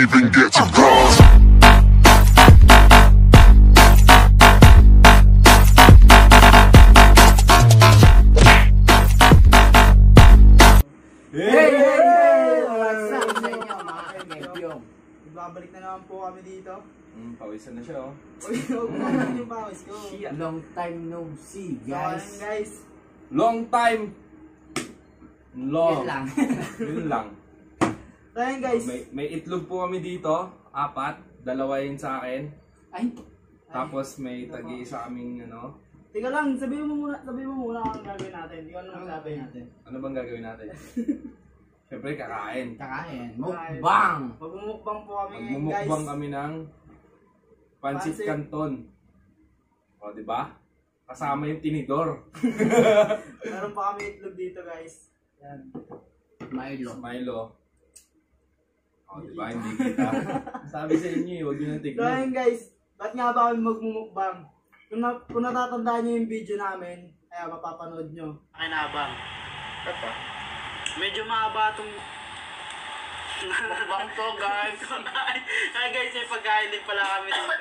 even get to cross. What's up sa inyo mga kaibigan? Babalik na naman po kami dito. Pawisan na siya, oh. Uy, huwag mo naman yung pawis ko. Long time no see, Guys, guys. guys. Long time! Long. Yan lang. Yun lang. So ayun guys. May itlog po kami dito. 4. 2 yun sa akin. Ay, Tapos may tagi-isa kaming, ano. Teka lang, sabihin mo muna kung anong gagawin natin. Hindi ko ano masabi natin. Ano bang gagawin natin? Siyempre, kakain. kakain. Mukbang! Magmumukbang po kami ngayon guys. Magmumukbang kami ng Pancit Pancit. Canton. O, diba? Kasama yung tinidor. Meron pa kami itlog dito guys. Yan. Milo. Milo. O, diba? Hindi kita. Sabi sa inyo, huwag nyo nang So tignan. ayun guys. Ba't nga ba kami magmumukbang? Kung natatandaan nyo yung video namin, kaya mapapanood nyo. Kinabang. Apa? Medyo mahaba itong mukbang to guys. Ay guys, may pagkain din pala kami dito.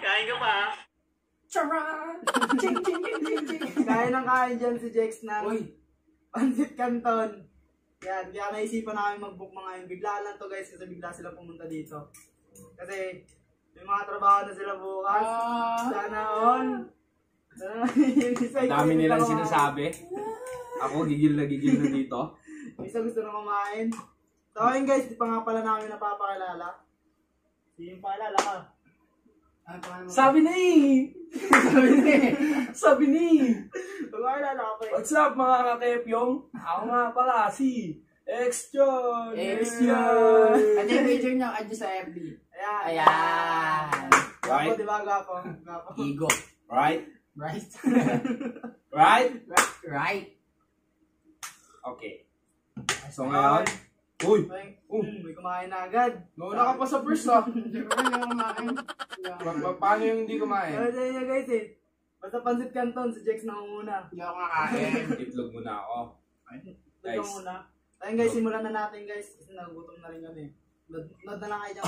Kain ka pa ha? Charan! Ching, ching, ching, ching, ching. Kain ng kain dyan si Jex ng Uy, Pancit Canton. Yan, kaya naisipan namin mag-book mga yun. Bigla lang to guys kasi bigla sila pumunta dito. Kasi may mga trabaho na sila bukas. Sana all. Dami nilang sinasabi. Ako gigil na dito. Isa gusto na kumain. So ayun guys, di pa nga pala namin napapakilala. Sino yung pakilala ka? Sabi na eh! Sabi ni! Pakilala ka pa eh. What's up mga kakepyong? Ako nga pala si Extion! Extion! Ano yung picture niyo? Adyo sa FB. Ayan. Ayan. Gapo, Right? di ba gapo? Gapo. Igo. Right? Right? Right? Right. Okay. So ngayon, uy! May kumain na agad. Nauna ka pa sa first ah. Hindi ko rin yung kumain. Paano yung hindi kumain? Ano sa inyo guys eh. Basta Pancit Canton, si Jex na una. Hindi ako kakain. Itlog muna ako. Ito Guys. muna. Ayun guys, simulan na natin guys. Kasi nagugutom na rin kami. Load na lang kayo dyan.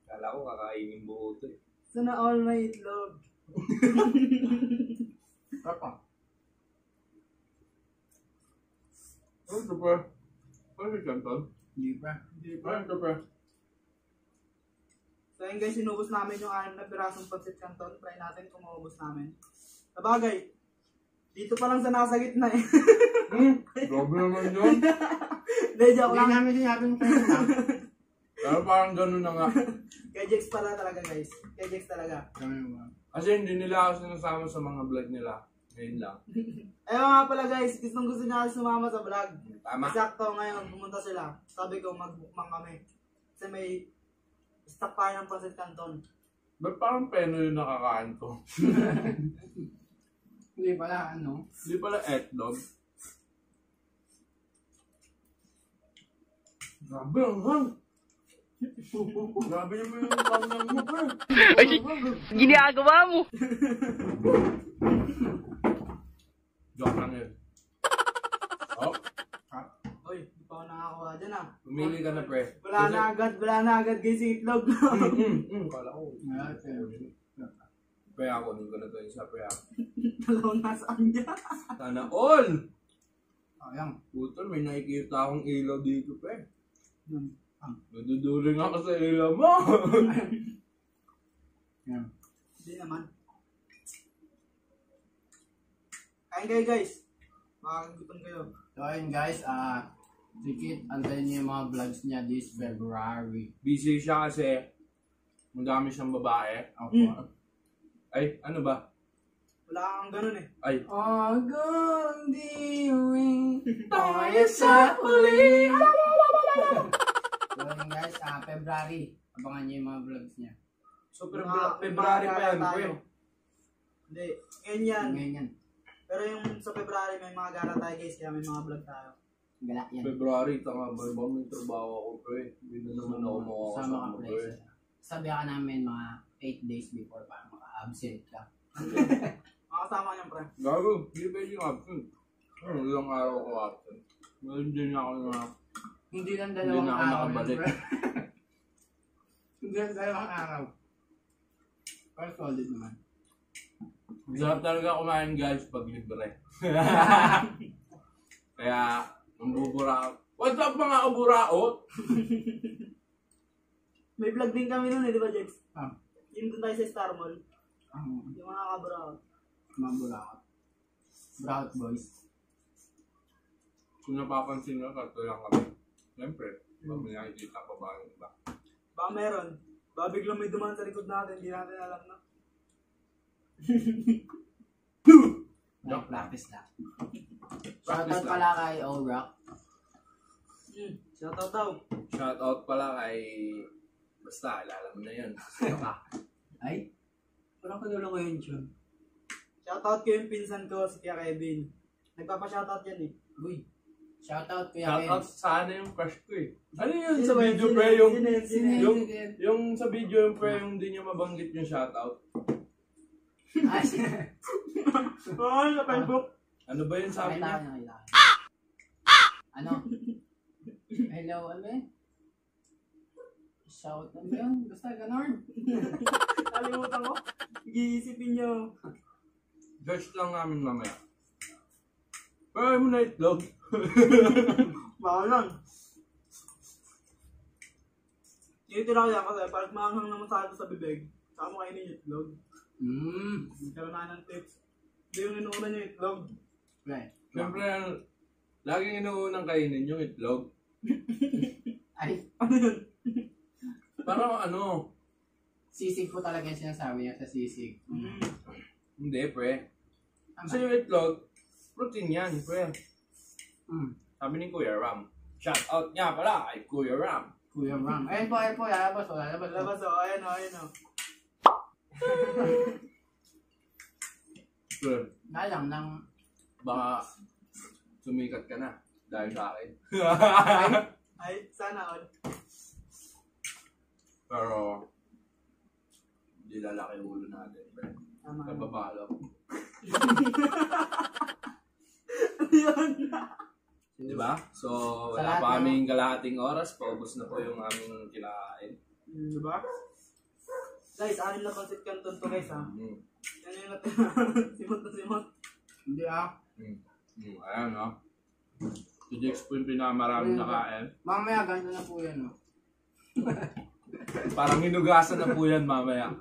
Kala ko kakainin buo ito eh. Sana all may itlog. Apa? Ano ito pa? Ano ito Canton? Hindi pa. Ano ito pa? So ayun guys, sinubos namin yung 6 na pirasong Pancit Canton. Try natin kung maubos namin. Sabagay, dito pa lang sa nasa gitna eh. Grabe naman yun. Hindi, joke Hindi lang. namin sinabi mo kayo na. Pero parang ganun na nga. Kay Jex pala talaga guys. Kay Jex talaga. Kasi hindi nila ako sinasama sa mga vlog nila. Ngayon lang. Ayun nga pala guys, gustong gusto niya kasi sumama sa vlog. Tama. Eksakto ngayon, pumunta sila. Sabi ko, mag-bookmang kami. Kasi may stock tayo ng Pancit Canton. Ba't parang peno yung nakakain ko? Hindi pala, ano? Hindi pala etlog. Grabe ang hang. Grabe naman yung tangang mo pa. Ginagawa mo. Joke lang yun. Oh, Uy, di pa ako nakakuha dyan ah. pumili ka na pre. Wala na agad guys yung itlog. Kala ko. Pre ako, hindi ko na ito isa pre ako. Dalawang nasa kanya. Sana all! Ayang. Puto, may nakikita akong ilaw dito pre. Naduduling ako sa ilaw mo. Yan. Hindi naman. Kain kayo guys. Makakagutom kayo. So ayun guys, sikit, antayin niyo yung mga vlogs niya this February. Busy siya kasi madami siyang babae. Ako. Ay, ano ba? Wala kang ganun eh. Ay, Hanggang diwing tayo sa uli. So ayun guys, February. Abangan niyo yung mga vlogs niya. so February pa yan pre. Hindi. Ngayon yan. Ngayon yan. Pero yung sa February may mga gala tayo guys. Kaya may mga vlog tayo. Gala yan. February, tanga ba? May trabaho ako pre. Hindi na naman ako Sa makakasama mga pre. places. Sabi ka namin mga 8 days before para maka-absent ka. Makasama niyan pre. Gago, hindi pwede yung absent. Ilang araw ko absent. Hindi na ako na... Hindi lang Hindi dalawang na ako araw. nakabalik. Yun, bro. Hindi lang dalawang araw. Pero solid naman. Sarap talaga kumain guys pag libre. Kaya, ang buburaot. What's up mga kaburaot? May vlog din kami nun di ba, Jex? Ah. Yung doon tayo sa Star Mall. Ang Yung mga kabra. mga bulakot. Bulakot boys. Kung napapansin nyo, karto lang kami. Siyempre, pag may nakikita pa ba yung iba. Baka meron. Baka biglang may dumaan sa likod natin, hindi natin alam na. Practice lang. Practice Shoutout lang. pala kay O-Rock. Shoutout daw. Shoutout pala kay... Basta, kilala mo na yun. Sino ka? Ay? Parang kanula ko yun, John. Shoutout ko yung pinsan ko, si Kuya Kevin. Nagpapa-shoutout yan Uy. Shoutout Kuya Shoutout Ken. sana yung crush ko eh. Ano yun Sino sa ba yun? video Sino pre? yun? Yung, Sino yun? Sino yun? yung, Sige. yung sa video yung pre, yung hindi niya mabanggit yung shoutout. Ay, Oo, sa Facebook. Ano ba yun sabi nakita niya? ko, nakita ko. Ano? Hello, ano eh? Shout ano yun? Basta ganon. Kalimutan ko. Iisipin nyo. Judge lang namin mamaya. Pero ayaw mo na itlog. Baka lang. Tinitira ko yan kasi parang maanghang naman sa akin sa bibig. Saka mo kainin yung itlog. Nagkaroon na ng tips. Hindi yung inuunan yung itlog. Right. Siyempre, laging inuunang kainin yung itlog. Ay, Ano yun? Parang ano, sisig po talaga yung sinasabi niya sa sisig. hindi pre. Tama. Kasi yung itlog, protein yan pre. Mm. Sabi ni Kuya Ram. Shoutout nga pala kay Kuya Ram. Kuya Ram. Ayun po, lalabas o, lalabas o. Labas o, ayan o, ayan o. Pre, Nalang ng... baka sumikat ka na dahil sa akin. Ay, sana all. Pero, hindi lalaki yung ulo natin pre. Tama. Kababalo. Yun. Diba? So, Sa wala lahat pa ng- kaming kalahating oras. Paubos na po yung aming kinain. Diba? Guys, 6 na pancit canton to guys ha. Mm. Yan yung natin. Simot na simot. Hindi ah. Ayan, no? Si Jex po yung pinakamarami nakain. Mamaya ganito na po yan o. Parang hinugasan na po yan mamaya.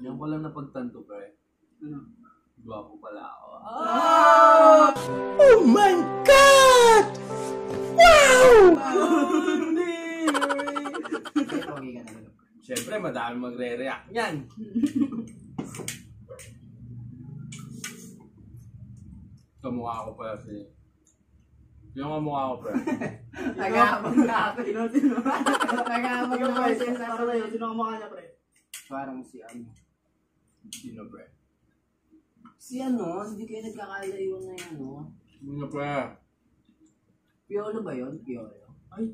Yan ko lang napagtanto, pre. Ano? Gwapo pala ako. Oh my God! Pogi ka talaga. Siyempre, madami magre-react yan. Kamukha ko pala si... Yung kamukha ko, pre. Nag-aabang na ako. Sino? Nag-aabang Ikaw na pre, ako siya para sa'yo. Sino ang mukha niya pre? Parang si ano. Sino, pre? Si ano, hindi kayo nagkakalayuan na yan o. Sino, pre? Piolo ba yun? Piolo. Ay.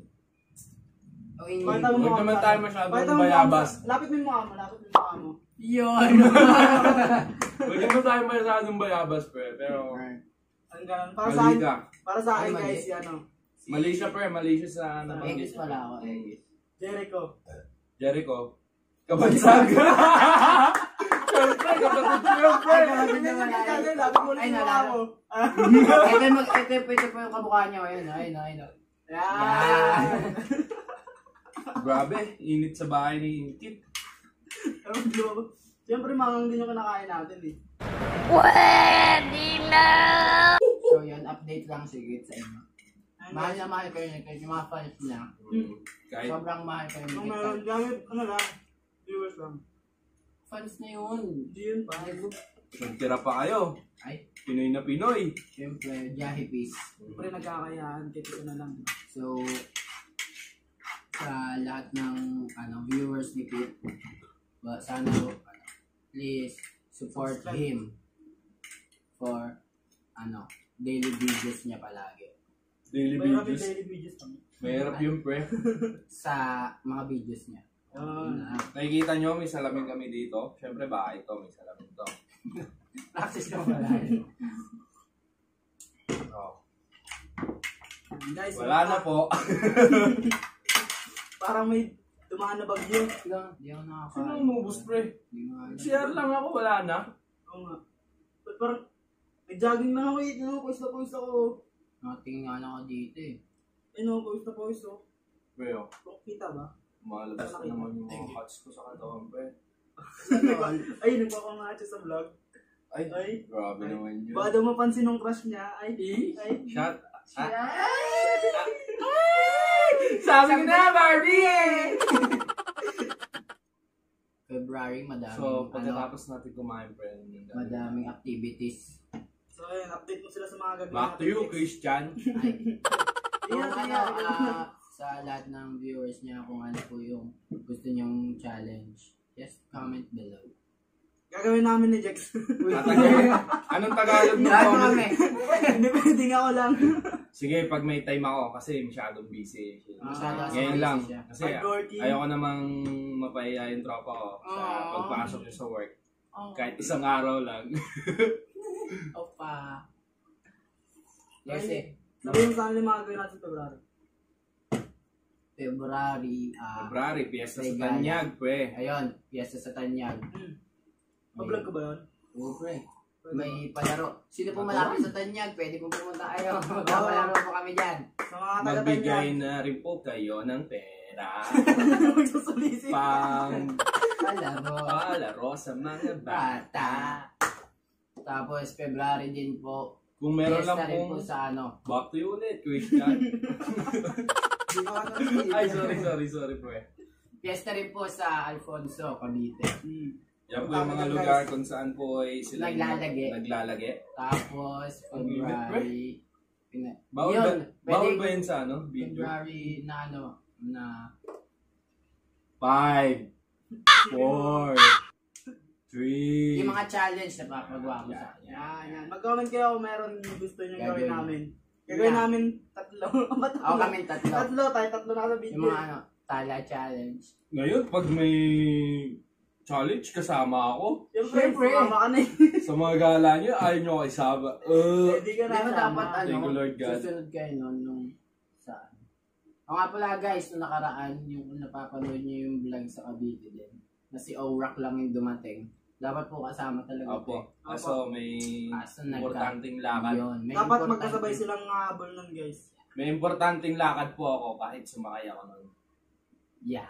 O ini. Pakita mo Huwag mukha naman mo. tayo masyadong Pakita mo bayabas. mukha mo. Lapit mo yung mukha mo. Lapit mo yung mukha mo. Yun. Huwag naman tayo masyadong bayabas, pre. Pero, Ang ganun. Para sa mali akin, ka. para sa akin Ay, mali. guys, si ano. Si Mali siya, pre. Mali siya sa Egis pala ako, Egis. Jericho. Jericho. Kabansag. Siyempre, kapatid ko yun, pre. Lapit mo Ay, yung mukha nalala. mo. Ito yung kamukha niya. Ayun. Yan. Grabe, init sa bahay ni Inkit. Siyempre, mangang din yung kinakain natin eh. So yun, update lang sige sa inyo. Mahal na mahal kayo ni Kate, yung mga fans niya. Kahit Sobrang mahal kayo ni Kung Kate. meron gamit, ano lang, viewers lang. Fans na yun. Hindi yun pa. nagtira pa kayo. Ay, Pinoy na Pinoy. syempre, Jahi Peace. Siyempre, nagkakayaan, kaya ito na lang. So, sa lahat ng viewers ni Kate, sana please support him for daily videos niya palagi. Daily Mahirap yung videos. daily videos kami. Mahirap yung pre. Sa mga videos niya. Yun na. Nakikita nyo, may salamin kami dito. Siyempre, bahay to, may salamin to. Access na wala. Oh. Guys, Wala na po. Parang may dumaan na bagyo. Hindi ako nakakain. Sino umubos, pre? Hindi nga alam. Share lang ako, wala na. Oo nga. Ba't parang, nag-jogging na ako eh. Pawis ako. Nakatingin nga lang ako dito eh. Pawis ako. Pre, oh. Kung kita ba? Malabas na naman yung mga cuts ko sa katawan, pre. Ay, nagpapangatsa sa vlog. Ay, grabe naman yun. Baka daw mapansin ng crush niya. Ay. Shut. Sabi ko na, Barbie eh! February, madaming, So, pagkatapos natin kumain, pre. madaming activities. So, ayun, update mo sila sa mga gagawin Back to you, Christian. Ay, kung Yes, ano, yeah. sa lahat ng viewers niya, kung ano po yung gusto niyong challenge, just comment below. Gagawin namin ni Jex. Tatanggalin. Anong Tagalog ng Lahat comment? kami. Hindi pwede nga ako lang. Sige, pag may time ako, kasi masyadong busy. Masyado Ngayon busy lang. siya. Kasi Pag-working. ayoko namang mapahiya yung tropa ko sa pagpasok niya sa work. Kahit isang araw lang. Opa. Yes eh. Sabihin mo sa akin yung mga gawin natin sa February. February, February, piyesta sa Regalo. Tanyag, pre. ayun, piyesta sa Tanyag. Pa-vlog ko ba yun? Oo, pre. May palaro. Sino po malapit sa Tanyag? Pwede po pumunta kayo. Magpapalaro po kami dyan. Sa mga Magbigay taga-Tanyag. na rin po kayo ng pera. Magsusulisip. Pang Palaro. sa mga bata. Bata. Tapos, February din po. Kung meron lang Piyesta rin po pong sa ano. back to you ulit, Christian. Di ko ano Ay, sorry, pre. Piyesta rin po sa Alfonso, Cavite. Yan po yung mga lugar kung saan po ay sila Naglalagi. Tapos, February. Bawal Yun, ba pwede- yun sa ano? Video? February na ano, na 5, 4, 3. yung mga challenge na papagawa mo sa kanya. Yan. Mag-comment kayo kung meron gusto nyo gawin Gagawin. namin. Gagawin Yeah. namin tatlo. Ako kami tatlo. Tatlo na sa video. Yung mga ano, tala challenge. Ngayon, pag may challenge, kasama ako. Siyempre, mama ka na eh. Sa mga gala niyo, ayaw nyo ako isama. Hindi ka Hindi mo na dapat Thank you, Lord God. susunod kayo nun nung saan. O nga pala guys, nung nakaraan, yung napapanood nyo yung vlog sa Cavite din, na si Orak lang yung dumating. Dapat po kasama talaga. Opo. Kaso may Kaso importanteng lakad. Yun, may Dapat importante- magkasabay silang habol nun guys. May importanteng lakad po ako kahit sumakay ako nun. Yeah.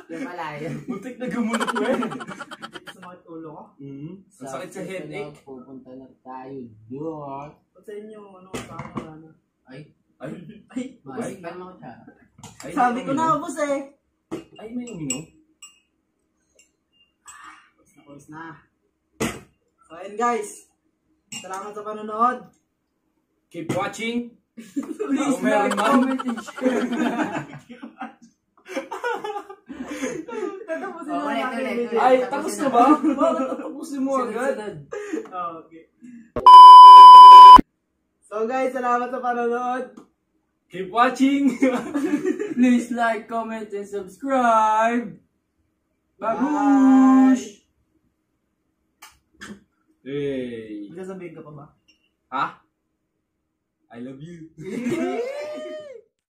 yung pala yun. Muntik na gumulot ko eh. Dito sa mga ulo ko. Ang sakit sa headache. susunod, pupunta na tayo doon. Pag sa inyo, ano, sa akin wala na. Ay, Ay, Ay, masik pa naman siya. ay, sabi may ko uminom. na, ubos eh. Ay, may uminom. Tapos na. So, ayun guys. Salamat sa panonood. Keep watching. Please Kung meron like, man. comment, and share. Tatapusin Oh, na ulit, natin ulit, yung ulit. video. Ay, tapos na ba? Bakit tapusin mo agad? Sunod-sunod. Oh, okay. So guys, salamat sa panonood. Keep watching. Please like, comment, and subscribe. Babush! Hey. Magsasabihin ka pa ba? Ha? I love you.